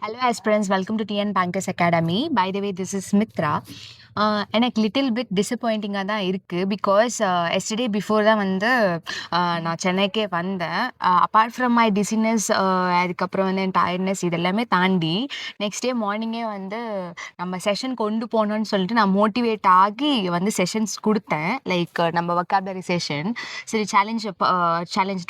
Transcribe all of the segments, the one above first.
Hello aspirants, welcome to TN Bankers Academy. By the way, this is Mitra. எனக்கு little bit டிசப்பாயிண்டிங்காக தான் இருக்குது. Because yesterday before தான் வந்து நான் சென்னைக்கே வந்தேன். அப்பார்ட் ஃப்ரம் மை டிசினஸ், அதுக்கப்புறம் வந்து என் டயர்ட்னஸ் இதெல்லாமே தாண்டி நெக்ஸ்ட் டே மார்னிங்கே வந்து நம்ம செஷன் கொண்டு போகணுன்னு சொல்லிட்டு நான் மோட்டிவேட் ஆகி வந்து செஷன்ஸ் கொடுத்தேன். லைக் நம்ம வொக்காபுலரி செஷன். சரி, சேலஞ்ச்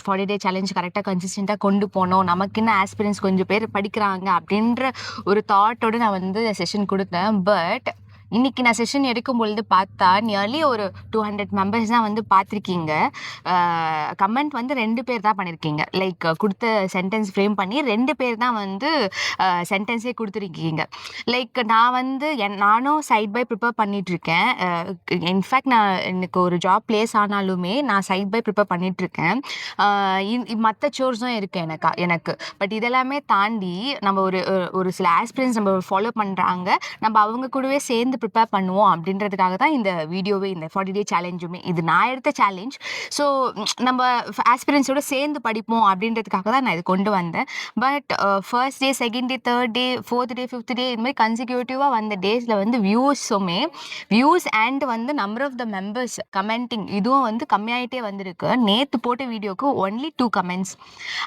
40 day சேலஞ்ச் கரெக்டாக கன்சிஸ்டண்ட்டாக கொண்டு போனோம், நமக்குன்னு ஆஸ்பிரன்ஸ் கொஞ்சம் பேர் படிக்கிறாங்க அப்படின்ற ஒரு தாட்டோடு நான் வந்து செஷன் கொடுத்தேன். பட் இன்னைக்கு நான் செஷன் எடுக்கும் பொழுது பார்த்தா நியர்லி ஒரு 200 மெம்பர்ஸ் தான் வந்து பார்த்துருக்கீங்க. கமெண்ட் வந்து 2 பேர் தான் பண்ணியிருக்கீங்க. லைக் கொடுத்த சென்டென்ஸ் ஃப்ரேம் பண்ணி 2 பேர் தான் வந்து சென்டென்ஸே கொடுத்துருக்கீங்க. லைக் நான் வந்து நானும் சைட் பை ப்ரிப்பேர் பண்ணிகிட்ருக்கேன். இன்ஃபேக்ட் நான் எனக்கு ஒரு ஜாப் பிளேஸ் ஆனாலுமே நான் சைட் பை ப்ரிப்பேர் பண்ணிகிட்ருக்கேன். மற்ற சோர்ஸும் இருக்குது எனக்கு. பட் இதெல்லாமே தாண்டி நம்ம ஒரு சில ஆஸ்பிரன்ஸ் நம்ம ஃபாலோ பண்ணுறாங்க, நம்ம அவங்க கூடவே சேர்ந்து ப்ரிப்பேர் பண்ணுவோம் அப்படின்றதுக்காக தான் இந்த வீடியோவே, இந்த 40 day சேலஞ்சுமே. இது நான் எடுத்த சேலஞ்ச். ஸோ நம்ம ஆஸ்பிரன்ஸோட சேர்ந்து படிப்போம் அப்படின்றதுக்காக தான் நான் இது கொண்டு வந்தேன். But first day, second day, third day, fourth day, fifth day இது மாதிரி கன்சிக்யூட்டிவாக வந்த டேஸில் வந்து வியூஸ் அண்ட் வந்து number of the members commenting இதுவும் வந்து கம்மியாயிட்டே வந்திருக்கு. நேற்று போட்ட வீடியோக்கு ஒன்லி 2 comments.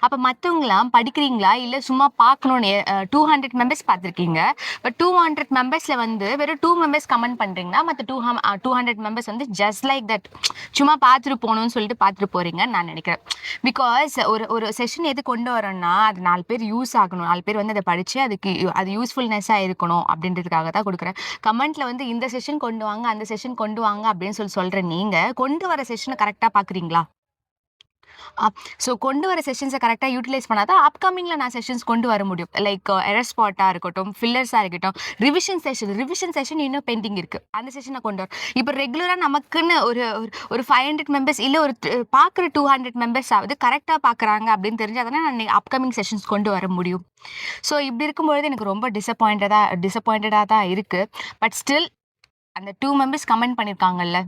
அப்போ மற்றவங்களாம் படிக்கிறீங்களா இல்லை சும்மா பார்க்கணுன்னு 200 மெம்பர்ஸ் பார்த்துருக்கீங்க. பட் 200 மெம்பர்ஸில் வந்து வெறும் 2 மெம்பர்ஸ் கமெண்ட் பண்ணுறீங்கன்னா மற்ற 200 மெம்பர்ஸ் வந்து ஜஸ்ட் லைக் தட் சும்மா பார்த்துட்டு போகணும்னு சொல்லிட்டு பார்த்துட்டு போகிறீங்கன்னு நான் நினைக்கிறேன். பிகாஸ் ஒரு செஷன் எது கொண்டு வரோன்னா அது 4 பேர் யூஸ் ஆகணும், 4 பேர் வந்து அதை படித்து அது யூஸ்ஃபுல்னஸாக இருக்கணும் அப்படின்றதுக்காக தான் கொடுக்குறேன். கமெண்ட்டில் வந்து இந்த செஷன் கொண்டு வாங்க, அந்த செஷன் கொண்டு வாங்க அப்படின்னு சொல்கிறேன். நீங்கள் கொண்டு வர செஷனை கரெக்டாக பார்க்குறீங்களா? ஸோ கொண்டு வர செஷன்ஸை கரெக்டாக யூட்டிலைஸ் பண்ணால் தான் அப்கமிங்கில் நான் செஷன்ஸ் கொண்டு வர முடியும். லைக் எரர் ஸ்பாட்டாக இருக்கட்டும், ஃபில்லர்ஸாக இருக்கட்டும், ரிவிஷன் செஷன் இன்னும் பெண்டிங் இருக்குது, அந்த செஷனை கொண்டு வரும். இப்போ ரெகுலராக நமக்குன்னு ஒரு 500 மெம்பர்ஸ் இல்லை ஒரு பார்க்குற 200 மெம்பர்ஸ் ஆகுது கரெக்டாக பார்க்குறாங்க அப்படின்னு தெரிஞ்சால் தானே நான் அப்கமிங் செஷன்ஸ் கொண்டு வர முடியும். ஸோ இப்படி இருக்கும்பொழுது எனக்கு ரொம்ப டிசப்பாயிண்டடாக தான் இருக்குது. பட் ஸ்டில் அந்த 2 மெம்பர்ஸ் கமெண்ட் பண்ணியிருக்காங்கல்ல,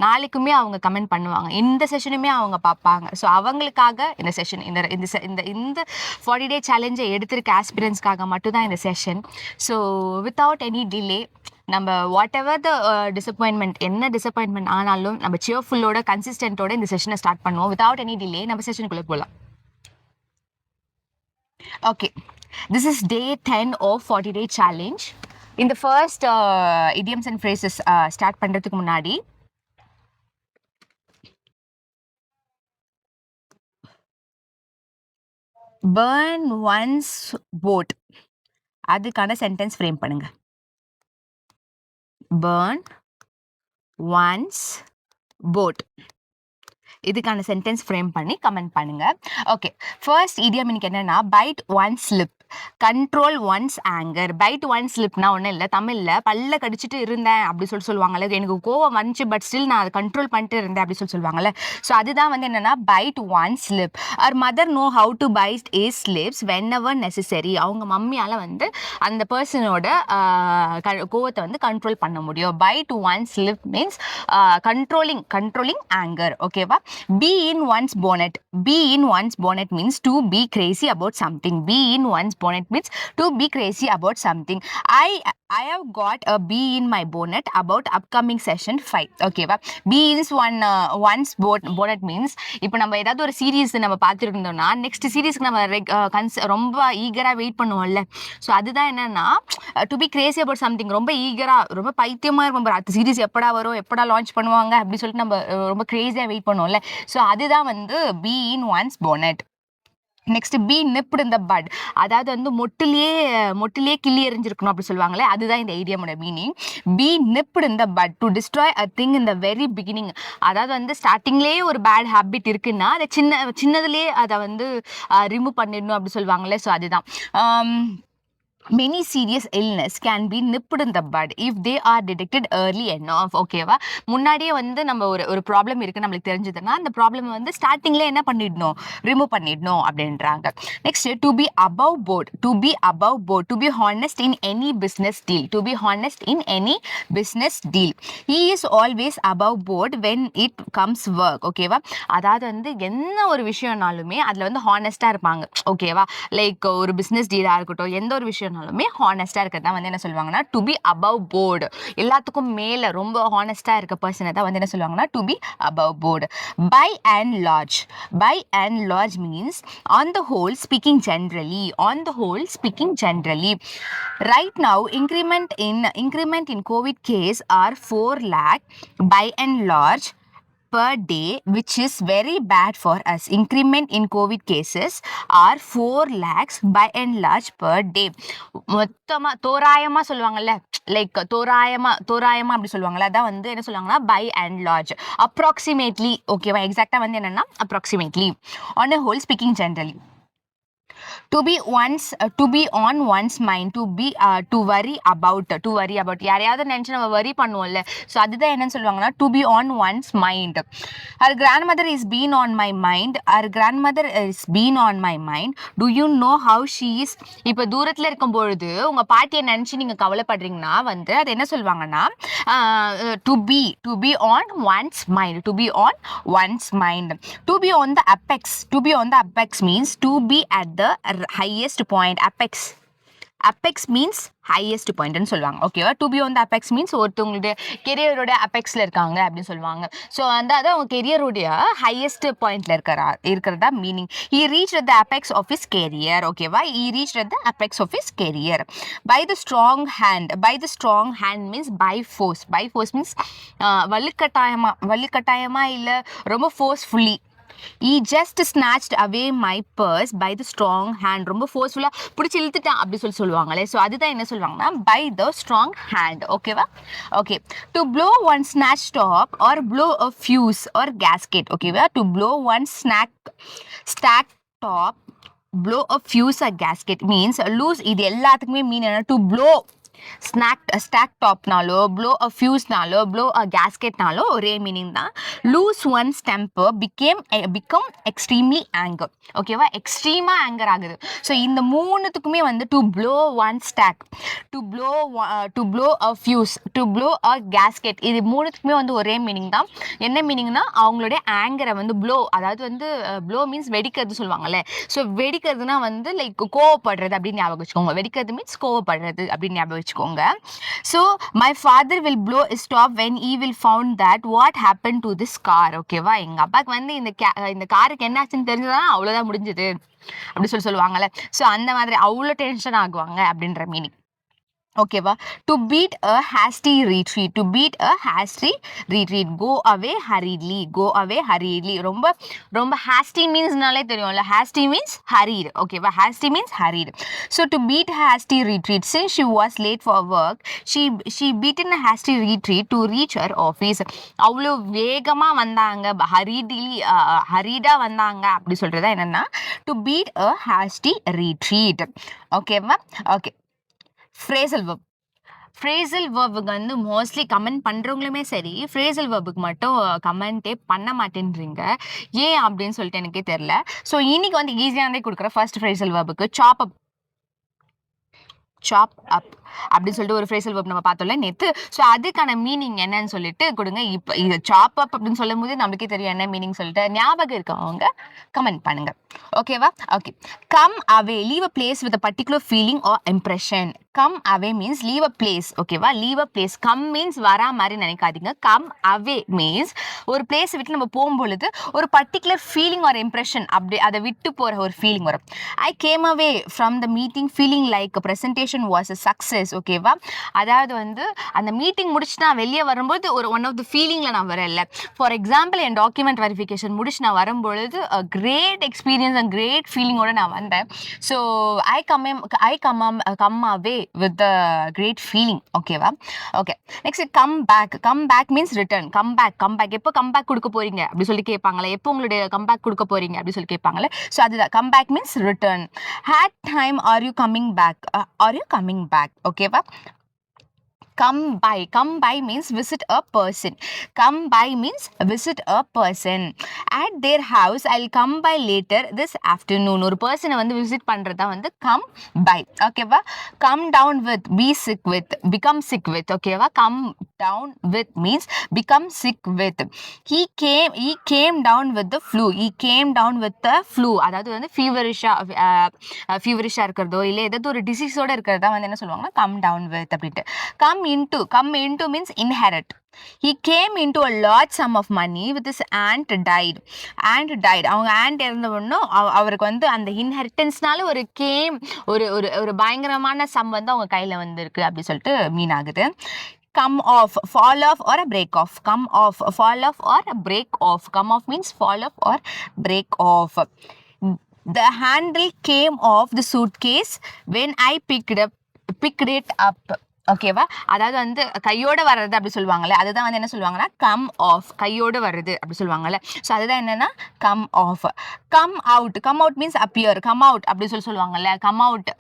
நாளைக்குமே அவங்க கமெண்ட் பண்ணுவாங்க, இந்த செஷனுமே அவங்க பார்ப்பாங்க. ஸோ அவங்களுக்காக இந்த செஷன், இந்த 40 day சேலஞ்சை எடுத்திருக்க ஆஸ்பிரன்ஸ்க்காக மட்டும்தான் இந்த session. So without any delay நம்ம வாட் எவர் த டிசப்பாயின்மெண்ட் ஆனாலும் நம்ம சியர்ஃபுல்லோட கன்சிஸ்டன்ட்டோட இந்த செஷனை ஸ்டார்ட் பண்ணுவோம். வித்தவுட் எனி டிலே நம்ம செஷனுக்குள்ளே போகலாம். Okay, this is day 10 of 40 day challenge. இந்த first idioms and phrases start பண்ணுறதுக்கு முன்னாடி burn one's boat அதுக்கான சென்டென்ஸ் ஃப்ரேம் பண்ணுங்க. burn one's boat இதுக்கான சென்டென்ஸ் ஃப்ரேம் பண்ணி கமெண்ட் பண்ணுங்க. ஓகே, ஃபர்ஸ்ட் இடியம் இன்னைக்கு என்னன்னா bite one's lip, control once anger. Bite one's லிப்னா ஒன்றும் இல்லை, தமிழில் பல்ல கடிச்சிட்டு இருந்தேன் அப்படி சொல்லுவாங்கல்ல, எனக்கு கோவம் வந்துச்சு பட் ஸ்டில் நான் அதை கண்ட்ரோல் பண்ணிட்டு இருந்தேன் அப்படி சொல்லுவாங்கல்ல. ஸோ அதுதான் வந்து என்னன்னா பைட் ஒன்ஸ் லிப். அவர் mother know how to bite his lips whenever necessary. அவங்க மம்மியால் வந்து அந்த பர்சனோட கோவத்தை வந்து கண்ட்ரோல் பண்ண முடியும். Bite one's lip means controlling anger. ஓகேவா? Be in one's bonnet. Be in one's bonnet means to be crazy about something. Be in one's bonnet means to be crazy about something. I have got a bee in my bonnet about upcoming session 5. ஓகேவா? Be in one's bonnet means இப்போ நம்ம ஏதாவது ஒரு series நம்ம பார்த்துருந்தோம்னா next சீரீஸ்க்கு நம்ம ரொம்ப ஈகராக wait பண்ணுவோம்ல. So அதுதான் என்னன்னா to be crazy about something. ரொம்ப ஈகராக, ரொம்ப பைத்தியமாக இருக்கும், அடுத்த சீரீஸ் எப்படா வரும், எப்படா லான்ச் பண்ணுவாங்க அப்படின்னு சொல்லிட்டு நம்ம ரொம்ப கிரேசியாக வெயிட் பண்ணுவோம்ல. ஸோ அதுதான் வந்து bee in one's bonnet. Next பி நிப்டு இந்த பட், அதாவது வந்து மொட்டிலே கிள்ளி எறிஞ்சிருக்கணும் அப்படி சொல்லுவாங்களே, அதுதான் இந்த ஐடியாமோட மீனிங். பி நிப்டு இந்த but to destroy a thing in the very beginning. அதாவது வந்து ஸ்டார்டிங்லேயே ஒரு பேட் ஹேபிட் இருக்குன்னா அதை சின்னதுலேயே அதை வந்து ரிமூவ் பண்ணிடணும் அப்படி சொல்லுவாங்களே. ஸோ அதுதான் many serious illness can be nipped in the bud if they are detected early enough. ஓகேவா? முன்னாடியே வந்து நம்ம ஒரு ப்ராப்ளம் இருக்குது நம்மளுக்கு தெரிஞ்சதுன்னா அந்த ப்ராப்ளம் வந்து ஸ்டார்டிங்லேயே என்ன பண்ணிடணும், ரிமூவ் பண்ணிடணும் அப்படின்றாங்க. Next to be above board. To be honest in any business deal. To be honest in any business deal. He is always above board when it comes work. ஓகேவா? அதாவது வந்து என்ன ஒரு விஷயம்னாலுமே அதில் வந்து ஹானஸ்டாக இருப்பாங்க. ஓகேவா? லைக் ஒரு பிஸ்னஸ் டீலாக இருக்கட்டும், எந்த ஒரு விஷயம் இல்லைனாலுமே ஹானஸ்டா இருக்கிறதா வந்து என்ன சொல்லுவாங்கன்னா டு பி அபவ் போர்டு. எல்லாத்துக்கும் மேல ரொம்ப ஹானஸ்டா இருக்க பர்சனை தான் வந்து என்ன சொல்லுவாங்கன்னா to be above board. By and large. By and large means on the whole speaking generally. On the whole speaking generally. Right now increment in COVID case are 4 lakh by and large per day, which is very bad for us. Increment in COVID cases are 4 lakhs by and large per day. மொத்தமா தோராயமா சொல்லுவாங்கல்ல, like தோராயமா அப்படி சொல்லுவாங்கல்ல, அதான் வந்து என்ன சொல்லுவாங்கன்னா பை அண்ட் லார்ஜ். அப்ராக்சிமேட்லி, ஓகேவா, எக்ஸாக்டா வந்து என்னன்னா approximately. On a whole speaking generally. To be on one's mind, to worry about. யாரையாவது நினைச்சு நம்ம வரி பண்ணுவோம்ல, ஸோ அதுதான் என்னன்னு சொல்லுவாங்கன்னா to be on one's mind. Her grandmother is been on my mind. Do you know how she is? இப்போ தூரத்துல இருக்கும் பொழுது உங்க பாட்டியை நினைச்சு நீங்க கவலைப்படுறீங்கன்னா வந்து அது என்ன சொல்லுவாங்கன்னா to be on one's mind. To be on one's mind. To be on the apex means to be at the highest point. Apex means highest point ன்னு சொல்லுவாங்க. ஓகேவா? to be on the apex means ஒருத்தவங்களுடைய கெரியரோட அபெக்ஸ்ல இருக்காங்க அப்படின்னு சொல்லுவாங்க. So அந்த அதான் அவங்க கெரியரோடைய highest பாயிண்ட்ல இருக்கிறதா meaning. he reached the apex of his career. ஓகேவா? he reached the apex of his career by the strong hand means by force means வலுக்கட்டாயமா இல்ல ரொம்ப forcefully. He just snatched away my purse by the strong hand. ரொம்ப ஃபோர்ஸ்ஃபுல்லா பிடிச்சி இழுத்துட்டான் அப்படி சொல்லுவாங்களே, so அதுதான் என்ன சொல்லுவாங்கன்னா by the strong hand. ஓகேவா? Okay. To blow one snatch top or blow a fuse or gasket. ஓகேவா? To blow one stack top, blow a fuse or gasket means lose. இது எல்லாத்துக்குமே மீன் என்ன? To blow stack topனாலோ blow a fuseனாலோ blow a gasketனாலோ ஒரே meaning தான். lose one's temper, become extremely anger. ஓகேவா? எக்ஸ்ட்ரீமா anchor ஆகுது. So இந்த மூணுத்துக்குமே வந்து to blow one stack, to blow a fuse, to blow a gasket, இது மூணுத்துக்குமே வந்து ஒரே மீனிங் தான். என்ன மீனிங்னா அவங்களுடைய ஆங்கரை வந்து அதாவது வந்து blow மீன்ஸ் வெடிக்கிறது சொல்லுவாங்கல்ல. ஸோ வெடிக்கிறதுனா வந்து லைக் கோவப்படுறது அப்படின்னு ஞாபகம் வச்சுக்கோங்க. வெடிக்கிறது மீன்ஸ் கோவப்படுறது அப்படின்னு ஞாபகம் வச்சுக்கோங்க. So my father will blow his top when he will found that what happened to this car. ஓகேவா? எங்க அப்பாக்கு வந்து இந்த காருக்கு என்ன ஆச்சுன்னு தெரிஞ்சதா அவ்வளவுதான் முடிஞ்சது அப்படி சொல்லுவாங்கல்ல. ஸோ அந்த மாதிரி அவ்வளோ டென்ஷன் ஆகுவாங்க அப்படின்ற மீனிங். ஓகேவா? to beat a hasty retreat. go away hurriedly. ரொம்ப hasty meansனாலே தெரியும்ல, hasty means hurried. ஓகேவா? hasty means hurried. So to beat hasty retreat, since she was late for work, she beat in a hasty retreat to reach her office. அவ்வளோ வேகமா வந்தாங்க, ஹரிடா வந்தாங்க அப்படி சொல்றதா என்னன்னா to beat a hasty retreat. ஓகேவா? Okay. phrasal verb வந்து mostly comment பண்றவங்களுமே சரி, phrasal verb-க்கு மட்டும் கமெண்டே பண்ண மாட்டேன்றீங்க. ஏன் அப்படின்னு சொல்லிட்டு எனக்கே தெரியல. ஸோ இன்னைக்கு வந்து ஈஸியானதே கொடுக்குற ஃபர்ஸ்ட் phrasal verb-க்கு chop up அப்படின்னு சொல்லிட்டு ஒரு phrasal verb நம்ம பார்த்தோம்ல நேத்து. ஸோ அதுக்கான மீனிங் என்னன்னு சொல்லிட்டு கொடுங்க. இப்போ இது chop up அப்படின்னு சொல்லும் போது நம்மளுக்கே தெரியும் என்ன மீனிங் சொல்லிட்டு. ஞாபகம் இருக்கவங்க கமெண்ட் பண்ணுங்க. ஓகேவா? Okay. Come away, leave a place with a particular feeling or impression. Come away means leave a place. ஓகேவா? Leave a place. Come means வரா மாதிரி நினைக்காதீங்க. கம் அவே மீன்ஸ் ஒரு பிளேஸ் விட்டு நம்ம போகும்பொழுது ஒரு பர்டிகுலர் ஃபீலிங் ஆர் இம்ப்ரெஷன், அப்படி அதை விட்டு போற ஒரு ஃபீலிங் வரும். I came away from the meeting feeling like presentation was a success. ஓகேவா? அதாவது வந்து அந்த மீட்டிங் முடிச்சு நான் வெளியே வரும்போது ஒரு ஒன் ஆஃப் த ஃபீலிங்ல நான் வரல. ஃபார் எக்ஸாம்பிள் என் டாக்குமெண்ட் வெரிஃபிகேஷன் முடிச்சு நான் வரும்பொழுது கிரேட் எக்ஸ்பீரியன்ஸ் அண்ட் கிரேட் ஃபீலிங்கோட நான் வந்தேன். So I come away with great feeling. ஓகேவா? Okay. Next come back means return. Come back எப்போ கம் பேக் கொடுக்க போறீங்க அப்படி சொல்லி கேட்பாங்களே, எப்போ உங்களுடைய கம் பேக் கொடுக்க போறீங்க அப்படி சொல்லி கேட்பாங்களே. ஸோ அதுதான் come back means return. Hate time, are you coming back. ஓகேவா? come by means visit a person. Come by means visit a person. At their house, I'll come by later this afternoon. ஒரு பர்சனை வந்து visit பண்றதா வந்து come by. ஓகேவா? come down with, be sick with, become sick with. ஓகேவா? come down with means become sick with. he came down with the flu. he came down with the flu. அதாவது வந்து ஃபீவரிஷா இருக்கிறதோ இல்லை ஏதாவது ஒரு டிசீஸோட இருக்கிறதா வந்து என்ன சொல்லுவாங்கன்னா come down with அப்படின்ட்டு. come into means inherit. he came into a large sum of money with his aunt died. அவங்க aunt இறந்தவொன்னும் அவருக்கு வந்து அந்த இன்ஹெரிட்டன்ஸ்னால ஒரு ஒரு பயங்கரமான சம் வந்து அவங்க கையில வந்து இருக்கு அப்படி சொல்லிட்டு மீன் ஆகுது. come off, fall off or a break off. come off, fall off or a break off. come off means fall off or break off. the handle came off the suitcase when I picked it up. ஓகேவா? அதாவது வந்து கையோட வர்றது அப்படி சொல்லுவாங்கல்ல, அதுதான் வந்து என்ன சொல்லுவாங்கன்னா கம் ஆஃப். கையோடு வருது அப்படி சொல்லுவாங்கல்ல. ஸோ அதுதான் என்னன்னா come off. Come out means appear. Come out அப்படி சொல்லுவாங்கல்ல. கம் அவுட்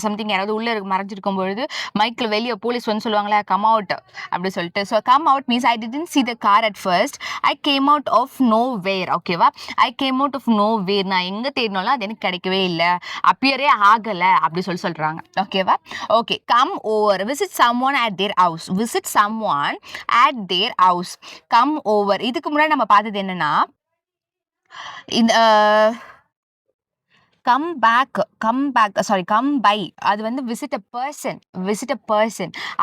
சம்திங் யாராவது உள்ள மறைஞ்சிருக்கும் பொழுது மைக்கில் வெளியே போலீஸ் வந்து சொல்லுவாங்களே கம் அவுட் அப்படி சொல்லிட்டு. So come out means I didn't see the car at first. I came out of nowhere. ஓகேவா? I came out of nowhere. நான் எங்கே தேடினாலும் அது எனக்கு கிடைக்கவே இல்லை, அப்பியரே ஆகலை அப்படி சொல்கிறாங்க. ஓகேவா? Okay. Come over, visit someone at their house. visit someone at their house. come over. இதுக்கு முன்னாடி நம்ம பார்த்தது என்னன்னா இந்த come by அது வந்து visit a person.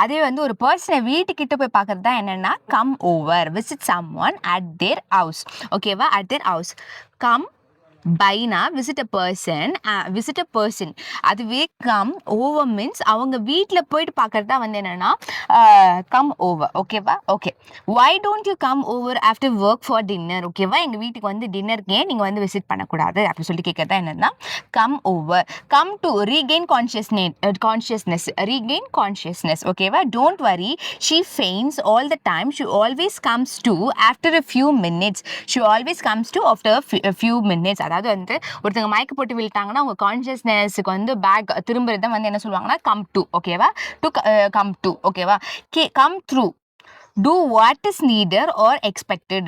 அதே வந்து ஒரு பர்சனை வீட்டுக்கிட்ட போய் பார்க்கறது தான் என்னன்னா come over. visit someone at their house. ஓகேவா? at their house. come பைனா visit a person. அதுவே கம் ஓவர் மீன்ஸ் அவங்க வீட்டில் போயிட்டு பார்க்கறது தான் வந்து என்னன்னா கம் ஓவர். ஓகேவா? Okay. why don't you come over after work for dinner? ஓகேவா? எங்கள் வீட்டுக்கு வந்து டின்னருக்கு ஏன் நீங்கள் வந்து விசிட் பண்ணக்கூடாது அப்படி சொல்லிட்டு கேட்கறது தான் என்னன்னா come over. Come to regain consciousness. ஓகேவா? don't worry, she faints all the time. she always comes to after a few minutes. a few minutes. அதாவது வந்து ஒருத்தங்க மயக்க போட்டு விழுட்டாங்கன்னா அவங்க கான்ஷியஸ்னஸுக்கு வந்து பேக் திரும்புறத வந்து என்ன சொல்லுவாங்கன்னா கம் டு. ஓகேவா? Come to. ஓகேவா? Come through. do what is needed or expected.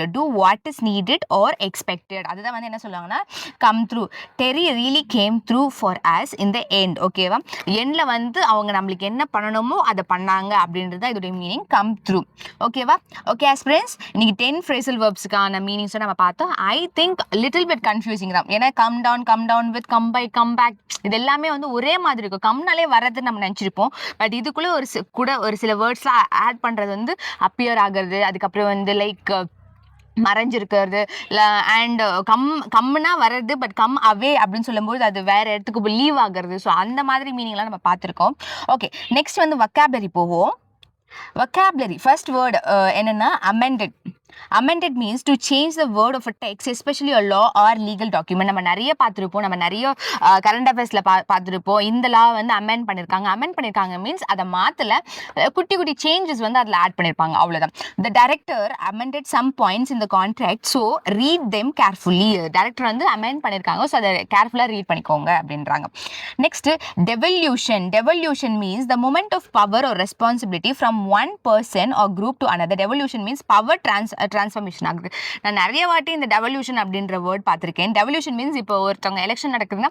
அதுதான் வந்து என்ன சொல்லுவாங்கன்னா come through. Terry really came through for us in the end. ஓகேவா? எண்ட்ல வந்து அவங்க நம்மளுக்கு என்ன பண்ணணுமோ அதை பண்ணாங்க அப்படின்றது தான் இதோட மீனிங் come through. ஓகேவா? ஓகே ஆஸ்பிரண்ட்ஸ், இன்னைக்கு 10 phrasal verbsக்கான மீனிங்ஸை நம்ம பார்த்தோம். I think little bit confusing தான். ஏன்னா come down with, come by, come back இது எல்லாமே வந்து ஒரே மாதிரி இருக்கும். கம்னாலே வரதுன்னு நம்ம நினச்சிருப்போம். பட் இதுக்குள்ளே ஒரு சில வேர்ட்ஸ்லாம் ஆட் பண்ணுறது வந்து அப்பியர் ஆகிறது, அதுக்கப்புறம் வந்து லைக் மறைஞ்சிருக்கிறது அண்ட் கம்முனா வர்றது. பட் கம் அவே அப்படின்னு சொல்லும்போது அது வேற இடத்துக்கு லீவ் ஆகிறது. ஸோ அந்த மாதிரி மீனிங்லாம் நம்ம பார்த்துருக்கோம். ஓகே, நெக்ஸ்ட் வந்து வொக்காபுலரி போவோம். வொக்காபுலரி ஃபர்ஸ்ட் வேர்டு என்னன்னா amended means to change the word of a text, especially a law or legal document. நம்ம நிறைய பார்த்துருப்போம், நம்ம நிறைய கரண்ட் அஃபேர்ஸில் பார்த்துருப்போம். இந்த லா வந்து அமெண்ட் பண்ணியிருக்காங்க மீன்ஸ் அதை மாற்றல, குட்டி சேஞ்சஸ் வந்து அதில் ஆட் பண்ணியிருப்பாங்க, அவ்வளோதான். the director amended some points in the contract, so read them carefully. Director வந்து அமெண்ட் பண்ணியிருக்காங்க, ஸோ அதை கேர்ஃபுல்லாக ரீட் பண்ணிக்கோங்க அப்படின்றாங்க. Next devolution means the moment of power or responsibility from one person or group to another. devolution means power transformation ஆகுது. நான் நிறைய வாட்டி இந்த டெவல்யூஷன் அப்படின்ற வேர்ட் பார்த்துருக்கேன். டெவல்யூஷன் மீன்ஸ் இப்போ ஒருத்தவங்க எலெக்ஷன் நடக்குதுன்னா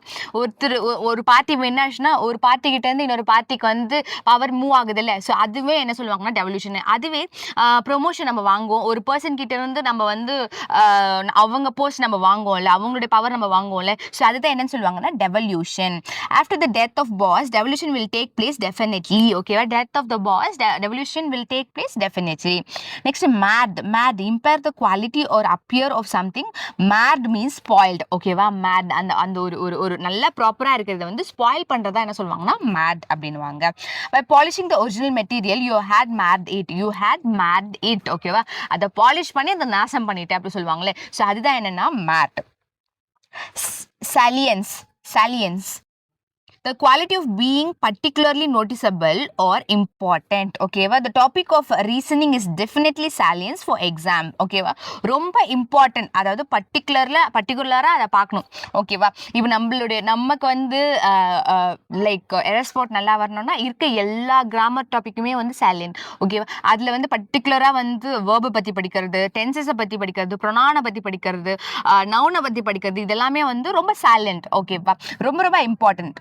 ஒரு பார்ட்டி வின் ஆச்சுன்னா ஒரு பார்ட்டி கிட்ட இருந்து இன்னொரு பார்ட்டிக்கு வந்து பவர் மூவ் ஆகுது இல்லை. ஸோ அதுவே என்ன சொல்லுவாங்கன்னா டெவல்யூஷன். அதுவே ப்ரொமோஷன் நம்ம வாங்குவோம், ஒரு பர்சன் கிட்ட இருந்து நம்ம வந்து அவங்க போஸ்ட் நம்ம வாங்குவோம்ல, அவங்களுடைய பவர் நம்ம வாங்குவோம்ல. ஸோ அதுதான் என்னன்னு சொல்லுவாங்கன்னா devolution. After the death of boss devolution will take place definitely. ஓகேவா? Death of the boss devolution will take place definitely. Next mad impair the quality or appear of something. mad means spoiled. ஓகேவா? mad அந்த ஒரு நல்ல ப்ராப்பரா இருக்கிறத வந்து spoil பண்றதா என்ன சொல்லுவாங்கன்னா mad அப்படின்னுவாங்க. by polishing the original material you had mad it. ஓகேவா? அதை பாலிஷ் பண்ணி அதை நாசம் பண்ணிட்டு அப்படி சொல்லுவாங்களே. ஸோ அதுதான் என்னன்னா mad. salience the quality of being particularly noticeable or important. ஓகேவா, the topic of reasoning is definitely salient for exam. ஓகேவா, ரொம்ப இம்பார்ட்டன்ட், அதாவது பர்டிகுலரா அதை பார்க்கணும். ஓகேவா, இப்போ நமக்கு வந்து லைக் எரர் ஸ்பாட் நல்லா வரணும்னா இருக்க எல்லா கிராமர் டாபிக்குமே வந்து salient. ஓகேவா, அதுல வந்து பர்டிகுலரா வந்து வேர்பை பத்தி படிக்கிறது, டென்சஸை பத்தி படிக்கிறது, ப்ரொனவுனை பத்தி படிக்கிறது, நவுனை பத்தி படிக்கிறது, இதெல்லாமே வந்து ரொம்ப salient. ஓகேவா, ரொம்ப ரொம்ப இம்பார்ட்டன்ட்.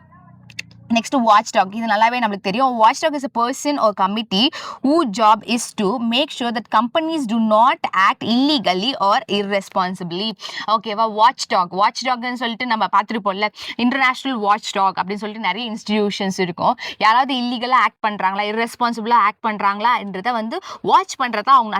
Next, watchdog. இது நல்லாவே நம்மளுக்கு தெரியும். Watchdog is a person or committee whose job is to make sure that companies do not act illegally or irresponsibly. ஓகேவா, watchdogன்னு சொல்லிட்டு நம்ம பார்த்துருப்போம்ல, இன்டர்நேஷனல் watchdog அப்படின்னு சொல்லிட்டு நிறைய இன்ஸ்டிடியூஷன்ஸ் இருக்கும். யாராவது இல்லீகலாக ஆக்ட் பண்ணுறாங்களா, irresponsible ஆக்ட் பண்ணுறாங்களான்றத வந்து வாட்ச் பண்ணுறதா அவங்க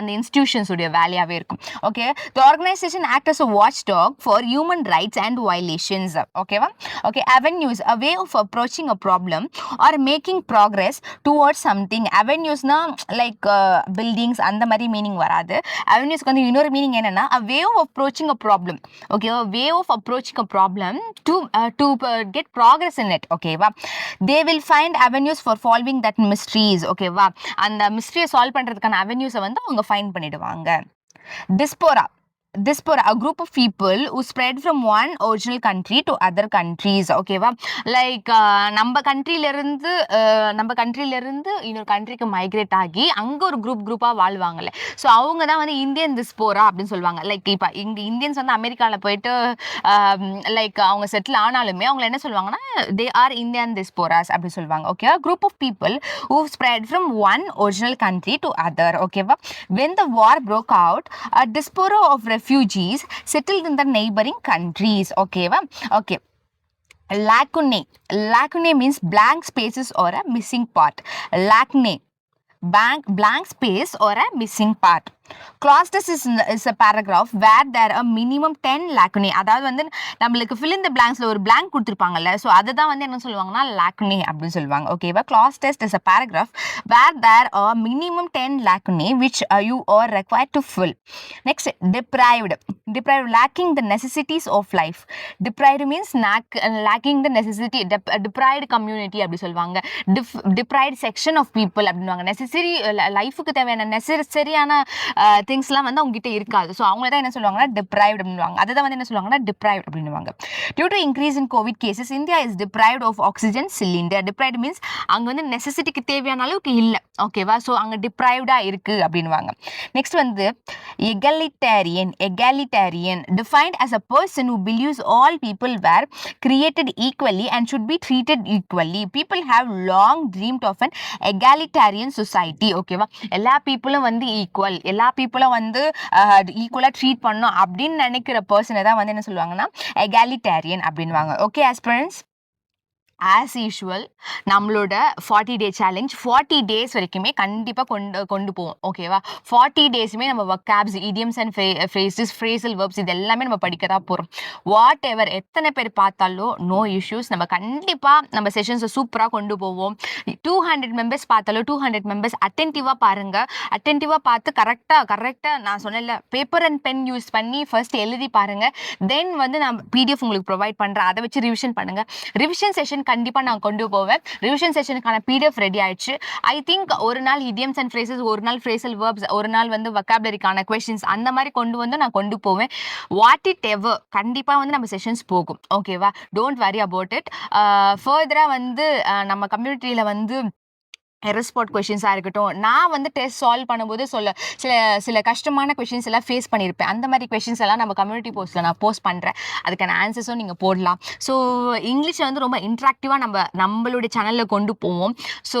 அந்த இன்ஸ்டிடியூஷன்ஸுடைய வேலையாகவே இருக்கும். Okay, the organization act as a watchdog for human rights and violations. ஓகேவா, okay, avenues, a way of approaching a problem or making progress towards something. Avenuesனா லைக் buildings அந்த மாதிரி மீனிங் வராது. avenuesக்கு வந்து இன்னொரு மீனிங் என்னன்னா a way of approaching a problem. ஓகேவா, way of approaching a problem to get progress in it. ஓகேவா, they will find avenues for solving that mysteries. ஓகேவா, அந்த மிஸ்ட்ரியை சால்வ் பண்றதுக்கான avenuesஸை வந்து அவங்க ஃபைண்ட் பண்ணிடுவாங்க. Diaspora, a group of people who spread from one original country to other countries. ஓகேவா, like நம்ம கண்ட்ரியிலிருந்து இன்னொரு கண்ட்ரிக்கு மைக்ரேட் ஆகி அங்கே ஒரு குரூப்பாக வாழ்வாங்கல்ல, ஸோ அவங்க தான் வந்து இந்தியன் டிஸ்போரா அப்படின்னு சொல்லுவாங்க. லைக் இப்போ இங்கே இந்தியன்ஸ் வந்து அமெரிக்காவில் போயிட்டு லைக் அவங்க செட்டில் ஆனாலுமே அவங்களை என்ன சொல்லுவாங்கன்னா தே ஆர் இந்தியன் டிஸ்போராஸ் அப்படி சொல்லுவாங்க. ஓகேவா, group of people who spread from one original country to other. ஓகேவா, when the war broke out, a diaspora of refugees settled in the neighboring countries. ஓகேவா, okay. Lacunae means blank spaces or a missing part. Lacunae, blank space or a missing part. Clauses is a paragraph where there are minimum 10 lacunae. அதாவது வந்து நம்மளுக்கு fill in the blanksல ஒரு blank கொடுத்துருப்பாங்கல்ல, so அதை தான் வந்து என்ன சொல்லுவாங்கன்னா lacunae அப்படின்னு சொல்லுவாங்க. ஓகேவா, clause test is a paragraph where there are minimum 10 lacunae which you are required to fill. Next, deprived, lacking the necessities of life. Deprived means lacking the necessity. Deprived community அப்படி சொல்லுவாங்க. Deprived section of people அப்படின்வாங்க. Necessary லைஃபுக்கு தேவையான நெசசரியான திங்ஸ்லாம் வந்து அவங்க கிட்ட இருக்காது, ஸோ அவங்க தான் என்ன சொல்லுவாங்கன்னா deprived அப்படின்வாங்க. அதை தான் வந்து என்ன சொல்லுவாங்கன்னா deprived அப்படின்வாங்க. Due to increase in COVID cases, India is deprived of oxygen cylinder. Deprived means அங்கே வந்து நெசசிட்டிக்கு தேவையான அளவுக்கு இல்லை. ஓகேவா, ஸோ அங்கே டிப்ரைவ்டாக இருக்கு அப்படின்வாங்க. நெக்ஸ்ட் வந்து egalitarian, defined as a person who believes all people were created equally and should be treated equally. People have long dreamed of an egalitarian society. ஓகேவா, எல்லா பீப்புளும் வந்து ஈக்குவல், எல்லா பீப்புளும் வந்து ஈக்குவலாக ட்ரீட் பண்ணணும் அப்படின்னு நினைக்கிற பர்சனை தான் வந்து என்ன சொல்லுவாங்கன்னா எகாலிட்டேரியன் அப்படின்வாங்க. ஓகே ஆஸ்பிரண்ட்ஸ், ஆஸ் யூஷுவல் நம்மளோட 40 டே சேலஞ்ச் 40 டேஸ் வரைக்குமே கண்டிப்பாக கொண்டு போவோம். ஓகேவா, 40 டேஸுமே நம்ம வொக்காப்ஸ், idioms and phrases, phrasal verbs இது எல்லாமே நம்ம படிக்க தான் போகிறோம். வாட் எவர் எத்தனை பேர் பார்த்தாலும் நோ இஷ்யூஸ், நம்ம கண்டிப்பாக நம்ம செஷன்ஸை சூப்பராக கொண்டு போவோம். 200 மெம்பர்ஸ் பார்த்தாலும் 200 மெம்பர்ஸ் அட்டென்டிவாக பாருங்கள். அட்டென்டிவாக பார்த்து கரெக்டாக நான் சொன்னல பேப்பர் அண்ட் பென் யூஸ் பண்ணி ஃபர்ஸ்ட் எழுதி பாருங்கள். தென் வந்து நான் PDF உங்களுக்கு ப்ரொவைட் பண்ணுறேன், அதை வச்சு ரிவிஷன் பண்ணுங்கள். ரிவிஷன் செஷன் கண்டிப்பாக நான் கொண்டு போவேன். ரிவிஷன் செஷனுக்கான PDF ரெடி ஆயிடுச்சு. ஐ திங்க் ஒரு நாள் idioms அண்ட் ஃப்ரேசஸ், ஒரு நாள் ஃப்ரேசல் வேர்ப்ஸ், ஒரு நாள் வந்து வொக்காபுலரிக்கான கொஸ்டின்ஸ், அந்த மாதிரி கொண்டு வந்து நான் கொண்டு போவேன். வாட் இட் எவர் கண்டிப்பாக வந்து நம்ம செஷன்ஸ் போகும். ஓகேவா, டோன்ட் வரி அபவுட் இட். ஃபர்தராக வந்து நம்ம கம்யூனிட்டியில் வந்து ரெஸ்பாட் கொஷின்ஸாக இருக்கட்டும், நான் வந்து டெஸ்ட் சால்வ் பண்ணும்போது சில கஷ்டமான கொஷின்ஸ் எல்லாம் ஃபேஸ் பண்ணியிருப்பேன். அந்த மாதிரி கொஷின்ஸ் எல்லாம் நம்ம கம்யூனிட்டி போஸ்ட்டில் நான் போஸ்ட் பண்ணுறேன். அதுக்கான ஆன்சர்ஸும் நீங்கள் போடலாம். ஸோ இங்கிலீஷை வந்து ரொம்ப இன்ட்ராக்டிவாக நம்மளுடைய சேனலில் கொண்டு போவோம். ஸோ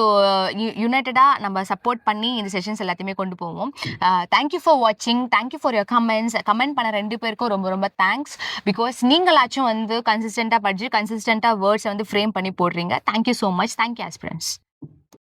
யுனைட்டடாக நம்ம சப்போர்ட் பண்ணி இந்த செஷன்ஸ் எல்லாத்தையுமே கொண்டு போவோம். தேங்க்யூ ஃபார் வாட்சிங், thank you for your comments. Comment பண்ண 2 பேருக்கும் ரொம்ப ரொம்ப தேங்க்ஸ். பிகாஸ் நீங்களாச்சும் வந்து கன்சிஸ்டண்ட்டாக படிச்சு கன்சிஸ்டண்ட்டாக வேர்ட்ஸை வந்து ஃப்ரேம் பண்ணி போடுறீங்க. Thank you so much. Thank you aspirants.